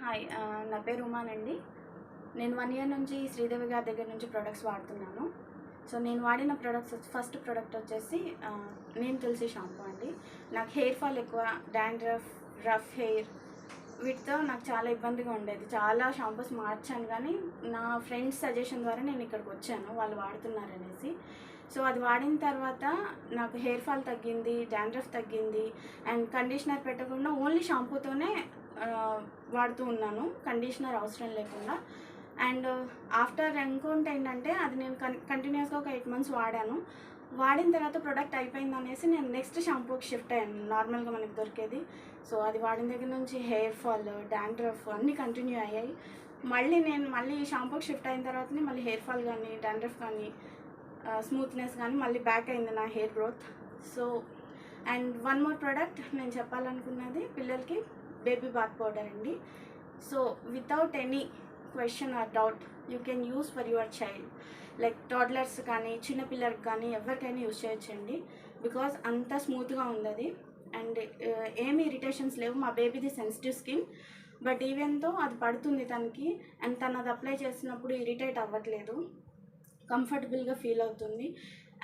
Hi, నా పేరు ఉమానండి. నేను 1 ఇయర్ నుంచి శ్రీదేవి గారి దగ్గర నుంచి ప్రొడక్ట్స్ వాడుతున్నాను. సో నేను వాడిన ప్రొడక్ట్స్ ఫస్ట్ ప్రొడక్ట్ వచ్చేసి నేను తులసి షాంపూ అండి. నాకు హెయిర్ ఫాల్ ఎక్కువ, డాండ్రఫ్, రఫ్ హెయిర్ వీటితో నాకు చాలా ఇబ్బందిగా ఉండేది. చాలా షాంపూస్ మార్చాను కానీ నా ఫ్రెండ్స్ సజెషన్ ద్వారా నేను ఇక్కడికి వచ్చాను, వాళ్ళు వాడుతున్నారనేసి. సో అది వాడిన తర్వాత నాకు హెయిర్ ఫాల్ తగ్గింది, డాండ్రఫ్ తగ్గింది, అండ్ కండిషనర్ పెట్టకుండా ఓన్లీ షాంపూతోనే వాడుతూ ఉన్నాను, కండిషనర్ అవసరం లేకుండా. అండ్ ఆఫ్టర్ ఇంకోటి ఏంటంటే అది నేను కంటిన్యూస్గా ఒక 8 months వాడాను. వాడిన తర్వాత ప్రొడక్ట్ అయిపోయింది అనేసి నేను నెక్స్ట్ షాంపూకి షిఫ్ట్ అయ్యాను, నార్మల్గా మనకి దొరికేది. సో అది వాడిన దగ్గర నుంచి హెయిర్ ఫాల్, డాండ్రఫ్ అన్నీ కంటిన్యూ అయ్యాయి. మళ్ళీ ఈ షాంపూకి షిఫ్ట్ అయిన తర్వాతనే మళ్ళీ హెయిర్ ఫాల్ కానీ, డాండ్రఫ్ కానీ, స్మూత్నెస్ కానీ మళ్ళీ బ్యాక్ అయింది నా hair growth. So and one more product నేను చెప్పాలనుకున్నది పిల్లలకి బేబీ బాత్ పౌడర్ అండి. So without any question are doubt you can use for your child, like toddlers కానీ చిన్నపిల్లలకి కానీ ఎవరికైనా యూస్ చేయొచ్చండి. బికాజ్ అంత స్మూత్గా ఉంది అది, అండ్ ఏమి ఇరిటేషన్స్ లేవు. మా బేబీది సెన్సిటివ్ స్కిన్, బట్ ఈవెన్తో అది పడుతుంది తనకి, అండ్ తను అది అప్లై చేసినప్పుడు ఇరిటేట్ అవ్వట్లేదు, కంఫర్టబుల్గా ఫీల్ అవుతుంది.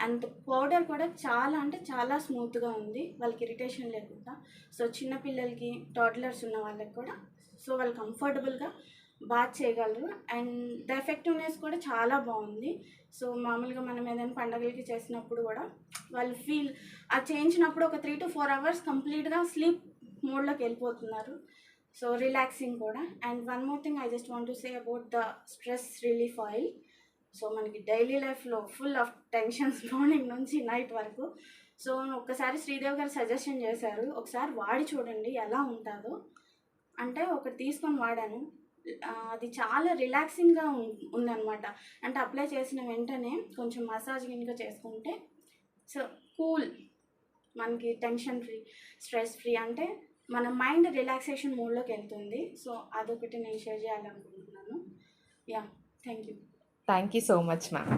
అండ్ పౌడర్ కూడా చాలా అంటే చాలా స్మూత్గా ఉంది, వాళ్ళకి ఇరిటేషన్ లేకుండా. సో చిన్నపిల్లలకి, టాడ్లర్స్ ఉన్న వాళ్ళకి కూడా సో వాళ్ళు కంఫర్టబుల్గా బాత్ చేయగలరు. అండ్ ద ఎఫెక్టివ్నెస్ కూడా చాలా బాగుంది. సో మామూలుగా మనం ఏదైనా పండగలకి చేసినప్పుడు కూడా వాళ్ళు అది చేయించినప్పుడు ఒక 3 to 4 hours కంప్లీట్గా స్లీప్ మోడ్లోకి వెళ్ళిపోతున్నారు. సో రిలాక్సింగ్ కూడా. And one more thing I just want to say about the stress relief oil. So మనకి డైలీ లైఫ్లో ఫుల్ ఆఫ్ టెన్షన్స్ మార్నింగ్ నుంచి నైట్ వరకు. సో ఒక్కసారి శ్రీదేవి గారు సజెషన్ చేశారు, ఒకసారి వాడి చూడండి ఎలా ఉంటుందో అంటే ఒకటి తీసుకొని వాడాను. అది చాలా రిలాక్సింగ్గా ఉందన్నమాట. అంటే అప్లై చేసిన వెంటనే కొంచెం మసాజ్ కింద చేసుకుంటే సో కూల్, మనకి టెన్షన్ ఫ్రీ, స్ట్రెస్ ఫ్రీ, అంటే మన మైండ్ రిలాక్సేషన్ మోడ్లోకి వెళ్తుంది. సో అదొకటి నేను షేర్ చేయాలనుకుంటున్నాను. Yeah, thank you. Thank you so much, ma'am.